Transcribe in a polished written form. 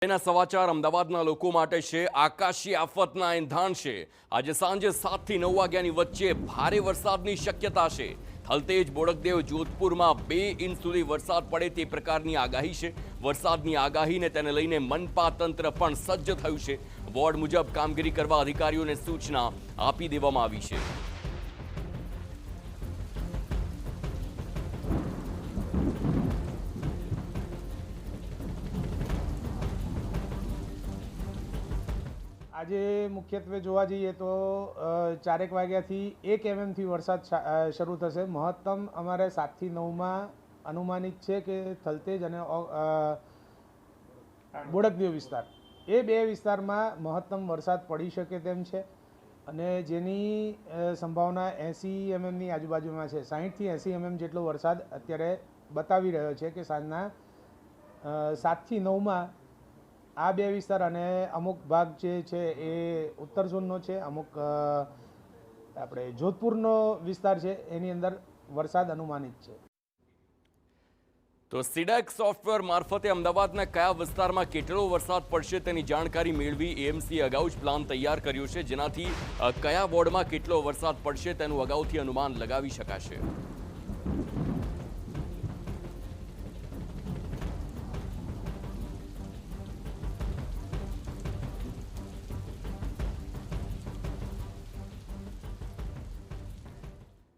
એના સમાચાર અમદાવાદના લોકો માટે છે। આકાશી આફતના એંધાણ છે। આજે સાંજે 7 થી 9 વાગ્યાની વચ્ચે ભારે વરસાદની શક્યતા છે। થલતેજ, બોડકદેવ, જોધપુરમાં 2 ઇંચ સુધી વરસાદ પડે તે પ્રકારની આગાહી છે। વરસાદની આગાહીને તેને લઈને મનપા તંત્ર પણ સજ્જ થયું છે। વોર્ડ મુજબ કામગીરી કરવા અધિકારીઓને સૂચના આપી દેવામાં આવી છે। આજે મુખ્યત્વે જોવા જઈએ તો 4 વાગ્યાથી 1 mm વરસાદ શરૂ થશે। મહત્તમ અમારે 7 થી 9માં અનુમાનિત છે કે થલતેજ અને બોડકદેવ વિસ્તાર એ 2 વિસ્તારમાં મહત્તમ વરસાદ પડી શકે તેમ છે અને જેની સંભાવના 80 mmની આજુબાજુમાં છે। 60 થી 80 mm જેટલો વરસાદ અત્યારે બતાવી રહ્યો છે કે સાંજના 7 થી 9માં આ 2 વિસ્તાર અને અમુક ભાગ જે છે એ ઉત્તર ઝોનનો છે, અમુક આપણે જોધપુરનો વિસ્તાર છે એની અંદર વરસાદ અનુમાનિત છે। તો સીડેક સોફ્ટવેર મારફતે અમદાવાદના કયા વિસ્તારમાં કેટલો વરસાદ પડશે તેની જાણકારી મેળવી એએમસીએ અગાઉ જ પ્લાન તૈયાર કર્યો છે, જેનાથી કયા વોર્ડમાં કેટલો વરસાદ પડશે તેનું અગાઉથી અનુમાન લગાવી શકાશે।